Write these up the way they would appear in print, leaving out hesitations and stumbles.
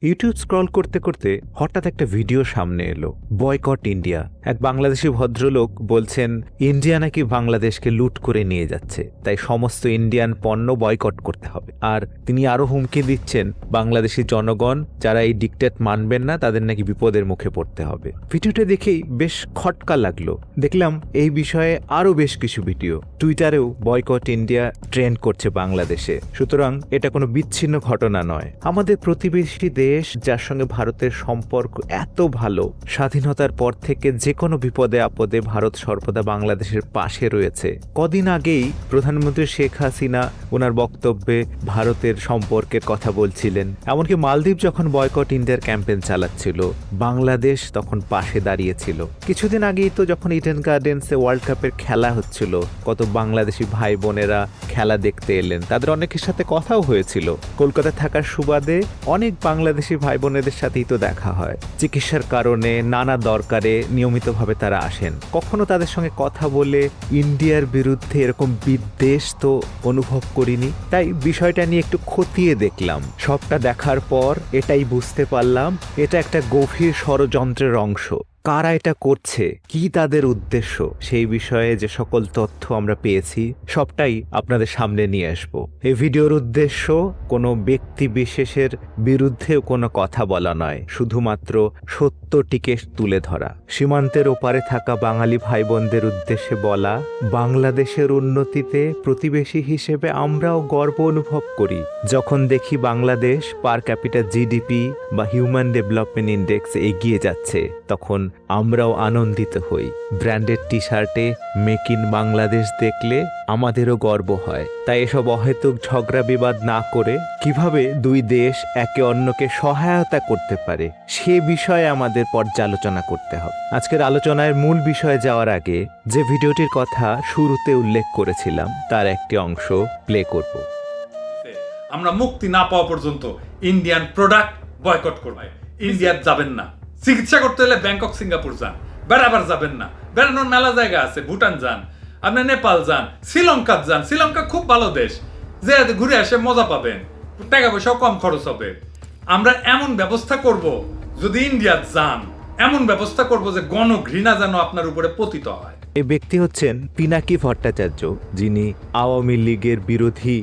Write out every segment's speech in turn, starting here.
YouTube scroll করতে করতে হঠাৎ একটা ভিডিও সামনে এলো, বয়কট ইন্ডিয়া। এক বাংলাদেশি ভদ্রলোক বলছেন ইন্ডিয়া নাকি বাংলাদেশকে লুট করে নিয়ে যাচ্ছে, তাই সমস্ত ইন্ডিয়ান পণ্য বয়কট করতে হবে। আর তিনি আরো হুমকি দিচ্ছেন বাংলাদেশি জনগণ যারা এই ডিক্টেট মানবেন না তাদের নাকি বিপদের মুখে পড়তে হবে। ভিডিওটা দেখেই বেশ খটকা লাগলো। দেখলাম এই বিষয়ে আরো বেশ কিছু ভিডিও টুইটারেও বয়কট ইন্ডিয়া ট্রেন্ড করছে বাংলাদেশে। সুতরাং এটা কোনো বিচ্ছিন্ন ঘটনা নয়। আমাদের প্রতিবেশী দেশ যার সঙ্গে ভারতের সম্পর্ক এত ভালো, স্বাধীনতার পর থেকে যে কোনো বিপদে আপদে ভারত সর্বদা বাংলাদেশের পাশে রয়েছে। কদিন আগেই প্রধানমন্ত্রী শেখ হাসিনা ওনার বক্তব্যে ভারতের সম্পর্কের কথা বলছিলেন। এমনকি মালদ্বীপ যখন বয়কট ইন্ডিয়ার ক্যাম্পেইন চালাচ্ছিল, বাংলাদেশ তখন পাশে দাঁড়িয়েছিল। কিছুদিন আগেই তো যখন ইডেন গার্ডেন্সে ওয়ার্ল্ড কাপের খেলা হচ্ছিল, কত বাংলাদেশি ভাই বোনেরা খেলা দেখতে এলেন। তাদের অনেকের সাথে কথাও হয়েছিল। কলকাতায় থাকার সুবাদে অনেক বাংলাদেশি ভাই বোনেদের সাথেই তো দেখা হয়। চিকিৎসার কারণে নানা দরকারে নিয়মিতভাবে তারা আসেন। কখনো তাদের সঙ্গে কথা বলে ইন্ডিয়ার বিরুদ্ধে এরকম বিদ্বেষ তো অনুভব করিনি। তাই বিষয়টা নিয়ে একটু খতিয়ে দেখলাম। সবটা দেখার পর এটাই বুঝতে পারলাম এটা একটা গভীর ষড়যন্ত্রের অংশ। কারা এটা করছে, কি তাদের উদ্দেশ্য, সেই বিষয়ে যে সকল তথ্য আমরা পেয়েছি সবটাই আপনাদের সামনে নিয়ে আসব। এই ভিডিওর উদ্দেশ্য কোনো ব্যক্তি বিশেষের বিরুদ্ধেও কোনো কথা বলা নয়, শুধুমাত্র সত্যটিকে তুলে ধরা। সীমান্তের ওপারে থাকা বাঙালি ভাই বোনদের উদ্দেশ্যে বলা, বাংলাদেশের উন্নতিতে প্রতিবেশী হিসেবে আমরাও গর্ব অনুভব করি। যখন দেখি বাংলাদেশ পার ক্যাপিটা জিডিপি বা হিউম্যান ডেভেলপমেন্ট ইন্ডেক্স এগিয়ে যাচ্ছে, তখন আমরাও আনন্দিত হই। ব্র্যান্ডেড টি শার্টে মেক ইন বাংলাদেশ দেখলে আমাদেরও গর্ব হয়। তাই এসব অহেতুক ঝগড়া বিবাদ না করে কিভাবে দুই দেশ একে অন্যকে সহায়তা করতে পারে সে বিষয়ে আমাদের পর্যালোচনা করতে হবে। আজকের আলোচনার মূল বিষয়ে যাওয়ার আগে যে ভিডিওটির কথা শুরুতে উল্লেখ করেছিলাম তার একটি অংশ প্লে করব। আমরা মুক্তি না পাওয়া পর্যন্ত ইন্ডিয়ান প্রোডাক্ট বয়কট করব। ইন্ডিয়া যাবেন না। চিকিৎসা করতে হলে ব্যাংকক সিঙ্গাপুর যান, বেড়াবার যাবেন না। বেড়ানোর মেলা জায়গা আছে, ভুটান যান, আপনি নেপাল যান, শ্রীলঙ্কা যান। শ্রীলঙ্কা খুব ভালো দেশ, যে ঘুরে আসে মজা পাবেন, টাকা পয়সাও কম খরচ হবে। আমরা এমন ব্যবস্থা করব, যদি ইন্ডিয়া যান এমন ব্যবস্থা করব যে গণঘৃণা যেন আপনার উপরে পতিত হয়। এই ব্যক্তি হচ্ছেন পিনাকি ভট্টাচার্য, যিনি আওয়ামী লীগের বিরোধী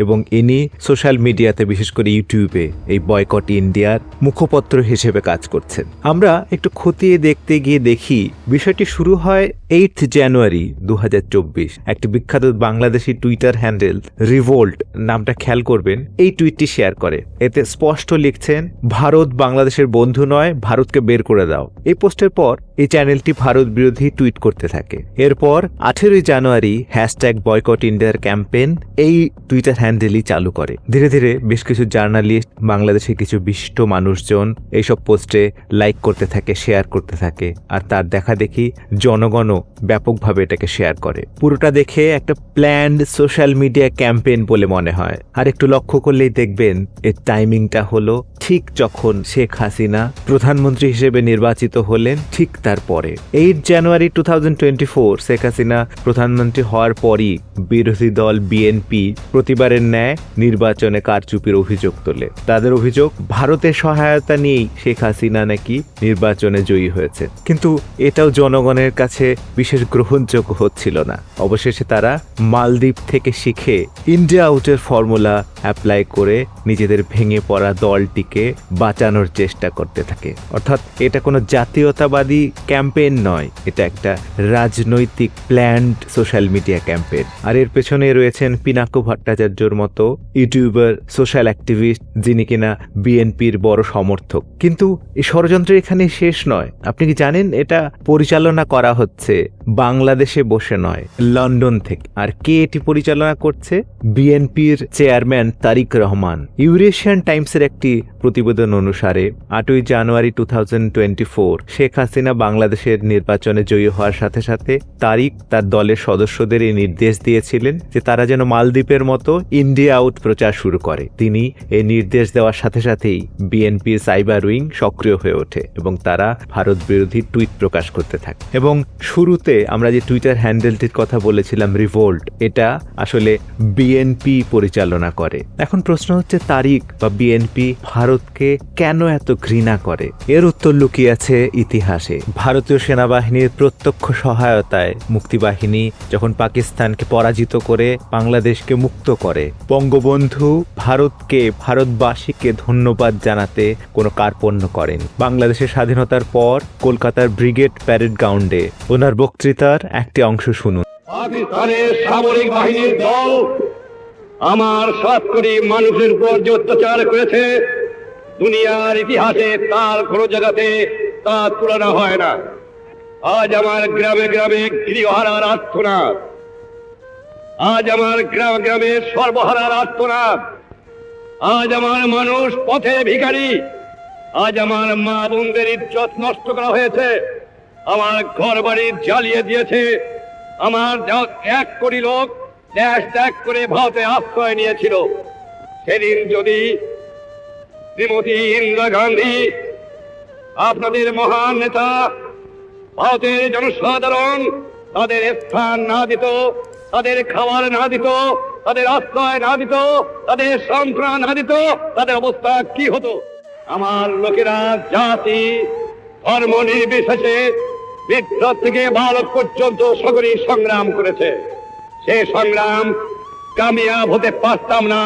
এবং ইনি সোশ্যাল মিডিয়াতে বিশেষ করে ইউটিউবে এই বয়কট ইন্ডিয়ার মুখপত্র হিসেবে কাজ করছেন। আমরা একটু খতিয়ে দেখতে গিয়ে দেখি বিষয়টি শুরু হয় 8 জানুয়ারি 2024। একটি বিখ্যাত বাংলাদেশি টুইটার হ্যান্ডেল রিভোল্ট নামটা খেয়াল করবেন, এই টুইটটি শেয়ার করে। এতে স্পষ্ট লিখছেন, ভারত বাংলাদেশের বন্ধু নয়, ভারতকে বের করে দাও। এই পোস্টের পর এই চ্যানেলটি ভারত বিরোধী টুইট করতে থাকে। এরপর 18 জানুয়ারি হ্যাশট্যাগ বয়কট ইন্ডিয়ার ক্যাম্পেইন এই টুইটার হ্যান্ডেলই চালু করে। ধীরে ধীরে বেশ কিছু জার্নালিস্ট, বাংলাদেশের কিছু বিশিষ্ট মানুষজন এইসব পোস্টে লাইক করতে থাকে, শেয়ার করতে থাকে। আর তার দেখা দেখি জনগণও ব্যাপকভাবে এটাকে শেয়ার করে। পুরোটা দেখে একটা প্ল্যান্ড সোশ্যাল মিডিয়া ক্যাম্পেইন বলে মনে হয়। আর একটু লক্ষ্য করলেই দেখবেন এর টাইমিংটা হলো ঠিক যখন শেখ হাসিনা প্রধানমন্ত্রী হিসেবে নির্বাচিত হলেন, ঠিক তারপরে 8 জানুয়ারি 2024 শেখ হাসিনা প্রধানমন্ত্রী হওয়ার পরই বিরোধী দল বিএনপি প্রতিবারের ন্যায় নির্বাচনে কারচুপির অভিযোগ তোলে। তাদের অভিযোগ, ভারতের সহায়তা নিয়েই শেখ হাসিনা নাকি নির্বাচনে জয়ী হয়েছে। কিন্তু এটাও জনগণের কাছে বিশেষ গ্রহণযোগ্য হচ্ছিল না। অবশেষে তারা মালদ্বীপ থেকে শিখে ইন্ডিয়া আউটের ফর্মুলা অ্যাপ্লাই করে নিজেদের ভেঙে পড়া দলটিকে বাঁচানোর চেষ্টা করতে থাকে। অর্থাৎ এটা কোনো জাতীয়তাবাদী ক্যাম্পেইন নয়, এটা একটা রাজনৈতিক প্ল্যান্ড সোশ্যাল মিডিয়া ক্যাম্পেইন। আর এর পেছনে রয়েছেন পিনাকি ভট্টাচার্যর মতো ইউটিউবার, সোশ্যাল অ্যাক্টিভিস্ট, যিনি কিনা বিএনপির বড় সমর্থক। কিন্তু এই ষড়যন্ত্র এখানে শেষ নয়। আপনি কি জানেন এটা পরিচালনা করা হচ্ছে বাংলাদেশে বসে নয়, লন্ডন থেকে। আর কে এটি পরিচালনা করছে? বিএনপির চেয়ারম্যান তারিক রহমান। ইউরেশিয়ান টাইমসের একটি প্রতিবেদন অনুসারে 8 জানুয়ারি 2024 শেখ হাসিনা বাংলাদেশের নির্বাচনে জয়ী হওয়ার সাথে সাথে তারিক তার দলের সদস্যদের এই নির্দেশ দিয়েছিলেন যে তারা যেন মালদ্বীপের মতো ইন্ডিয়া আউট প্রচার শুরু করে। তিনি এই নির্দেশ দেওয়ার সাথে সাথেই বিএনপির সাইবার উইং সক্রিয় হয়ে ওঠে এবং তারা ভারত বিরোধী টুইট প্রকাশ করতে থাকে। এবং শুরুতে আমরা যে টুইটার হ্যান্ডেলটির কথা বলেছিলাম রিভোল্ট, এটা আসলে বিএনপি পরিচালনা করে। এখন প্রশ্ন হচ্ছে তারিক বা বিএনপি ভারতকে কেন এত ঘৃণা করে? এর উত্তর লুকিয়ে আছে ইতিহাসে। ভারতীয় সেনাবাহিনীর প্রত্যক্ষ সহায়তায় মুক্তিবাহিনী যখন পাকিস্তানকে পরাজিত করে বাংলাদেশকে মুক্ত করে, বঙ্গবন্ধু ভারতকে, ভারতবাসীকে ধন্যবাদ জানাতে কোনো কার্পণ্য করেন। বাংলাদেশের স্বাধীনতার পর কলকাতার ব্রিগেড প্যারেড গ্রাউন্ডে ওনার বক্তৃতার একটি অংশ শুনুন। পাকিস্তানের সামরিক বাহিনীর দল আমার 7 কোটি মানুষের উপর যে অত্যাচার করেছে, দুনিয়ার ইতিহাসে তার কোনো জায়গাতে তা তুলনা হয় না। আজ আমার গ্রামে গ্রামে গৃহহারার আর্তনাদ, আজ আমার গ্রামে গ্রামে সর্বহারার আর্তনাদ, আজ আমার মানুষ পথে ভিখারি, আজ আমার মা বোনদের ইজ্জত নষ্ট করা হয়েছে, আমার ঘর বাড়ি জ্বালিয়ে দিয়েছে। আমার 1 কোটি লোক দেশ ত্যাগ করে ভারতে আশ্রয় নিয়েছিল। সেদিন যদি শ্রীমতী ইন্দিরা গান্ধী, আপনাদের মহান নেতা, ভারতের জনসাধারণ তাদের স্থান না দিত, তাদের খাবার না দিত, তাদের আশ্রয় না দিত, তাদের সান্ত্বনা না দিত, তাদের অবস্থা কি হতো? আমার লোকেরা জাতি ধর্ম নির্বিশেষে বৃদ্ধ থেকে বালক পর্যন্ত সকলেই সংগ্রাম করেছে। সে সংগ্রাম কামিয়াব হতে পারতাম না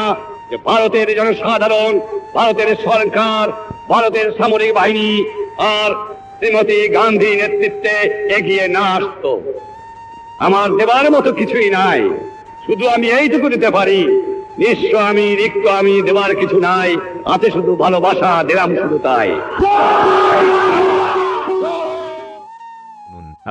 যে ভারতের জনসাধারণ, ভারতের সরকার, ভারতের সামরিক বাহিনী আর শ্রীমতী গান্ধী নেতৃত্বে এগিয়ে না আসতো। আমার দেবার মতো কিছুই নাই, শুধু আমি এইটুকু দিতে পারি। নিঃস্ব আমি, রিক্ত আমি, দেবার কিছু নাই, আছে শুধু ভালোবাসা, দিলাম শুধু তাই।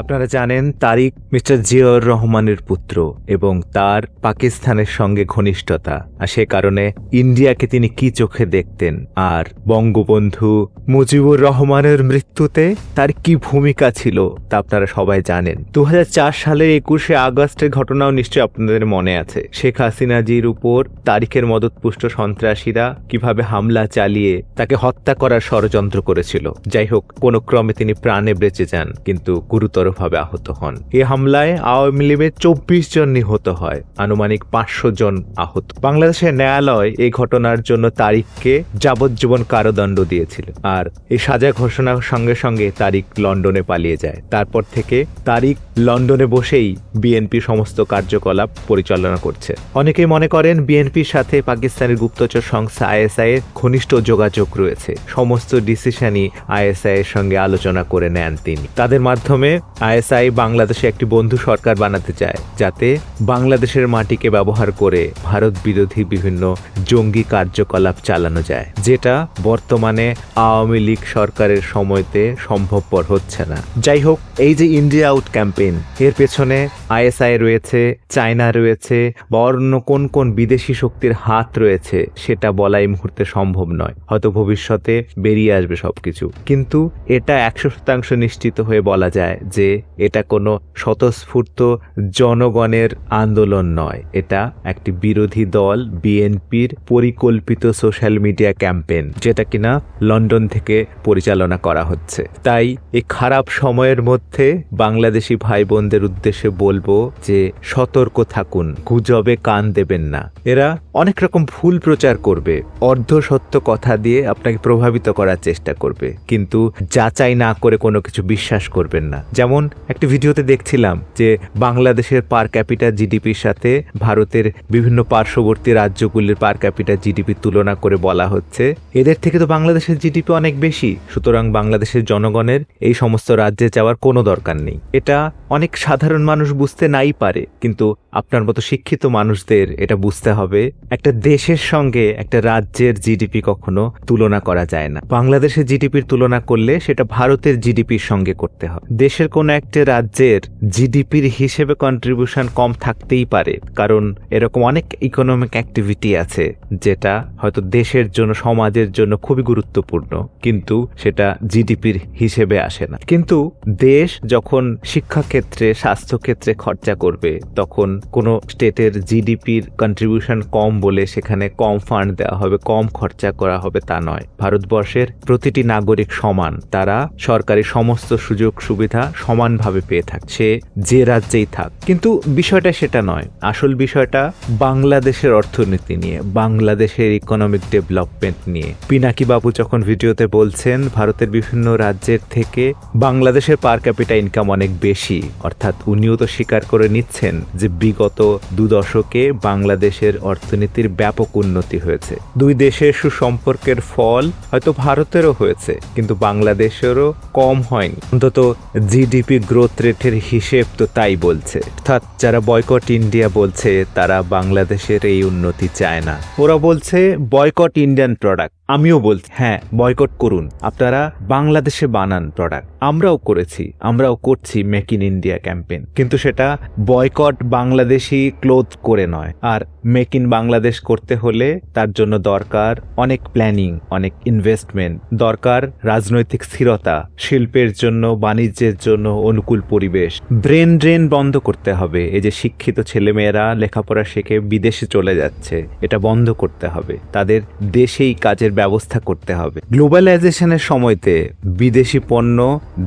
আপনারা জানেন তারিক মিস্টার জিয়াউর রহমানের পুত্র এবং তার পাকিস্তানের সঙ্গে ঘনিষ্ঠতা, আর সে কারণে ইন্ডিয়াকে তিনি কি চোখে দেখতেন, আর বঙ্গবন্ধু মুজিবুর রহমানের মৃত্যুতে তার কি ভূমিকা ছিল তা আপনারা সবাই জানেন। 2004 সালের 21শে আগস্টের ঘটনাও নিশ্চয়ই আপনাদের মনে আছে। শেখ হাসিনাজির উপর তারিকের মদতপুষ্ট সন্ত্রাসীরা কিভাবে হামলা চালিয়ে তাকে হত্যা করার ষড়যন্ত্র করেছিল। যাই হোক, কোনো ক্রমে তিনি প্রাণে বেঁচে যান, কিন্তু গুরুতরভাবে আহত হন। এই হামলায় আওয়ামী লীগের 24 জন নিহত হয়, আনুমানিক 500 জন আহত। বাংলাদেশের ন্যায়ালয় এই ঘটনার জন্য তারিককে যাবজ্জীবন কারাদণ্ড দিয়েছিল, আর এই সাজা ঘোষণার সঙ্গে সঙ্গে তারিক লন্ডনে পালিয়ে যায়। তারপর থেকে তারিক লন্ডনে বসেই বিএনপি সমস্ত কার্যকলাপ পরিচালনা করছে। অনেকেই মনে করেন বিএনপির সাথে পাকিস্তানের গুপ্তচর সংস্থা আইএসআই এর ঘনিষ্ঠ যোগাযোগ রয়েছে। সমস্ত ডিসিশনই আইএসআই এর সঙ্গে আলোচনা করে নেন তিনি। তাদের মাধ্যমে আইএসআই বাংলাদেশে একটি বন্ধু সরকার বানাতে চায়, যাতে বাংলাদেশের মাটিকে ব্যবহার করে ভারত বিরোধী বিভিন্ন জঙ্গি কার্যকলাপ চালানো যায়, যেটা বর্তমানে আওয়ামী লীগ সরকারের সময়তে সম্ভবপর হচ্ছে না। যাই হোক, এই যে ইন্ডিয়া আউট ক্যাম্পেইন, এর পেছনে আইএসআই রয়েছে, চায়না রয়েছে, বা অন্য কোন কোন বিদেশি শক্তির হাত রয়েছে সেটা বলা এই মুহূর্তে সম্ভব নয়। হয়তো ভবিষ্যতে বেরিয়ে আসবে সবকিছু, কিন্তু এটা 100% নিশ্চিত হয়ে বলা যায় যে এটা কোনো স্বতঃস্ফূর্ত জনগণের আন্দোলন নয়। এটা একটি বিরোধী দল বিএনপির পরিকল্পিত সোশ্যাল মিডিয়া ক্যাম্পেইন, যেটা কিনা লন্ডন থেকে পরিচালনা করা হচ্ছে। তাই এই খারাপ সময়ের মধ্যে বাংলাদেশি ভাই বোনদের উদ্দেশ্যে বলবো যে সতর্ক থাকুন, গুজবে কান দেবেন না। এরা অনেক রকম ভুল প্রচার করবে, অর্ধ সত্য কথা দিয়ে আপনাকে প্রভাবিত করার চেষ্টা করবে, কিন্তু যাচাই না করে কোনো কিছু বিশ্বাস করবেন না। যেমন একটি ভিডিওতে দেখছিলাম যে বাংলাদেশের পার ক্যাপিটা জিডিপির সাথে ভারতের বিভিন্ন পার্শ্ববর্তী রাজ্যগুলির পার ক্যাপিটা জিডিপি তুলনা করে বলা হচ্ছে এদের থেকে তো বাংলাদেশের জিডিপি অনেক বেশি, সুতরাং বাংলাদেশের জনগণের এই সমস্ত রাজ্যে যাওয়ার কোনো দরকার নেই। এটা অনেক সাধারণ মানুষ বুঝতে নাই পারে, কিন্তু আপনার মতো শিক্ষিত মানুষদের এটা বুঝতে হবে, একটা দেশের সঙ্গে একটা রাজ্যের জিডিপি কখনো তুলনা করা যায় না। বাংলাদেশের জিডিপির তুলনা করলে সেটা ভারতের জিডিপির সঙ্গে করতে হবে। দেশের কোনো একটা রাজ্যের জিডিপির হিসেবে কন্ট্রিবিউশন কম থাকতেই পারে, কারণ এরকম অনেক ইকোনমিক অ্যাক্টিভিটি আছে যেটা হয়তো দেশের জন্য, সমাজের জন্য খুবই গুরুত্বপূর্ণ, কিন্তু সেটা জিডিপির হিসেবে আসে না। কিন্তু দেশ যখন শিক্ষাক্ষেত্রে, স্বাস্থ্যক্ষেত্রে খরচা করবে, তখন কোনো স্টেটের জিডিপির কন্ট্রিবিউশন কম বলে সেখানে কম ফান্ড দেওয়া হবে, কম খরচা করা হবে তা নয়। ভারতবর্ষের প্রতিটি নাগরিক সমান, তারা সরকারি সমস্ত সুযোগ সুবিধা সমানভাবে পেয়ে থাক, সে যে রাজ্যেই থাক। কিন্তু বিষয়টা সেটা নয়, আসল বিষয়টা বাংলাদেশের অর্থনীতি নিয়ে, বাংলাদেশের ইকোনমিক ডেভেলপমেন্ট নিয়ে। পিনাকি বাবু যখন ভিডিওতে বলছেন ভারতের বিভিন্ন রাজ্যের থেকে বাংলাদেশের পার ক্যাপিটা ইনকাম অনেক বেশি, অর্থাৎ উনিও তো স্বীকার করে নিচ্ছেন যে বিগত 2 দশকে বাংলাদেশের অর্থনীতির ব্যাপক উন্নতি হয়েছে। দুই দেশের সুসম্পর্কের ফল হয়তো ভারতেরও হয়েছে, কিন্তু বাংলাদেশেরও কম হয়নি। অন্তত জিডিপি গ্রোথ রেটের হিসেব তো তাই বলছে। অর্থাৎ যারা বয়কট ইন্ডিয়া বলছে তারা বাংলাদেশের এই উন্নতি চায় না। ওরা বলছে বয়কট ইন্ডিয়ান প্রোডাক্ট। আমিও বলছি হ্যাঁ, বয়কট করুন, আপনারা বাংলাদেশে বানান প্রোডাক্ট। আমরাও করেছি, আমরাও করছি মেক ইন ইন্ডিয়া ক্যাম্পেইন, কিন্তু সেটা বয়কট বাংলাদেশি ক্লোথ করে নয়। আর মেক ইন বাংলাদেশ করতে হলে তার জন্য দরকার অনেক প্ল্যানিং, অনেক ইনভেস্টমেন্ট, দরকার রাজনৈতিক স্থিরতা, শিল্পের জন্য, বাণিজ্যের জন্য অনুকূল পরিবেশ। ব্রেন ড্রেন বন্ধ করতে হবে। এই যে শিক্ষিত ছেলেমেয়েরা লেখাপড়া শিখে বিদেশে চলে যাচ্ছে, এটা বন্ধ করতে হবে। তাদের দেশেই কাজের ব্যবস্থা করতে হবে। গ্লোবালাইজেশনের সময়তে বিদেশি পণ্য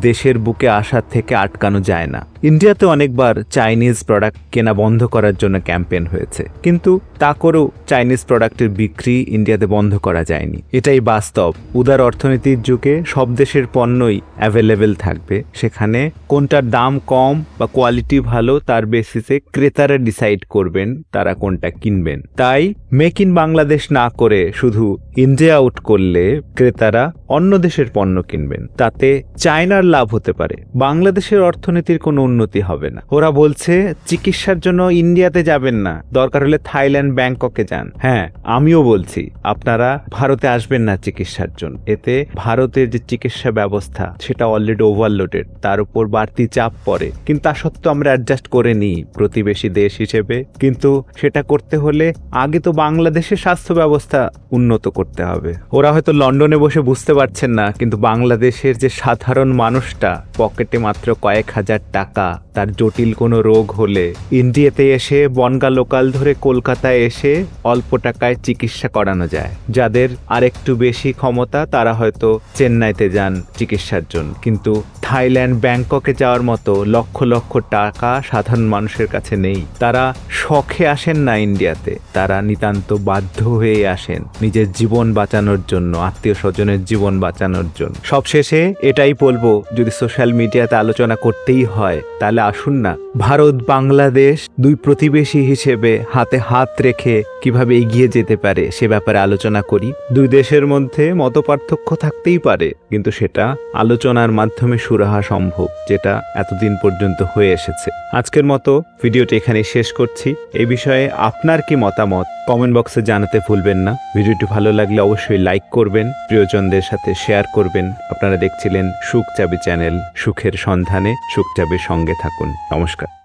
দেশের বুকে আসার থেকে আটকানো যায় না। ইন্ডিয়াতে অনেকবার চাইনিজ প্রোডাক্ট কেনা বন্ধ করার জন্য ক্যাম্পেইন হয়েছে, কিন্তু তা করেও চাইনিজ প্রোডাক্টের বিক্রি ইন্ডিয়াতে বন্ধ করা যায়নি। এটাই বাস্তব। উদার অর্থনীতির যুগে সব দেশের পণ্যই অ্যাভেলেবেল থাকবে, সেখানে কোনটার দাম কম বা কোয়ালিটি ভালো তার বেসিসে ক্রেতারা ডিসাইড করবেন তারা কোনটা কিনবেন। তাই মেক ইন বাংলাদেশ না করে শুধু ইন্ডিয়া আউট করলে ক্রেতারা অন্য দেশের পণ্য কিনবেন, তাতে চায়নার লাভ হতে পারে, বাংলাদেশের অর্থনীতির কোনো উন্নতি হবে না। ওরা বলছে চিকিৎসার জন্য ইন্ডিয়াতে যাবেন না, দরকার হলে থাইল্যান্ড, ব্যাংককে যান। হ্যাঁ, আমিও বলছি আপনারা ভারতে আসবেন না চিকিৎসার জন্য। এতে ভারতের যে চিকিৎসা ব্যবস্থা সেটা অলরেডি ওভারলোডেড, তার উপর বাড়তি চাপ পড়ে। কিন্তু তা সত্ত্বেও আমরা অ্যাডজাস্ট করে নিই প্রতিবেশী দেশ হিসেবে। কিন্তু সেটা করতে হলে আগে তো বাংলাদেশের স্বাস্থ্য ব্যবস্থা উন্নত করতে হবে। ওরা হয়তো লন্ডনে বসে বুঝতে পারছেন না, কিন্তু বাংলাদেশের যে সাধারণ মানুষটা পকেটে মাত্র কয়েক হাজার টাকা, তার জটিল কোনো রোগ হলে ইন্ডিয়াতে এসে বনগা লোকাল ধরে কলকাতায় এসে অল্প টাকায় চিকিৎসা করানো যায়। যাদের আরেকটু বেশি ক্ষমতা তারা হয়তো চেন্নাইতে যান চিকিৎসার জন্য, কিন্তু থাইল্যান্ড, ব্যাংককে যাওয়ার মতো লক্ষ লক্ষ টাকা সাধারণ মানুষের কাছে নেই। তারা শখে আসেন না ইন্ডিয়াতে, তারা নিতান্ত বাধ্য হয়ে আসেন নিজের জীবন বাঁচানোর জন্য, আত্মীয় স্বজনের জীবন বাঁচানোর জন্য। সবশেষে এটাই বলবো, যদি সোশ্যাল মিডিয়াতে আলোচনা করতেই হয় তাহলে আসুন না ভারত বাংলাদেশ দুই প্রতিবেশী হিসেবে হাতে হাত রেখে কিভাবে এগিয়ে যেতে পারে সে ব্যাপারে আলোচনা করি। দুই দেশের মধ্যে মতপার্থক্য থাকতেই পারে, কিন্তু সেটা আলোচনার মাধ্যমে সুরাহা সম্ভব, যেটা এতদিন পর্যন্ত হয়ে এসেছে। আজকের মতো ভিডিওটি এখানে শেষ করছি। এই বিষয়ে আপনার কি মতামত কমেন্ট বক্সে জানাতে ভুলবেন না। ভিডিওটি ভালো লাগলে অবশ্যই লাইক করবেন, প্রিয়জনদের সাথে শেয়ার করবেন। আপনারা দেখছিলেন সুখ চাবি চ্যানেল। সুখের সন্ধানে সুখ চাবির সঙ্গে থাকুন। নমস্কার।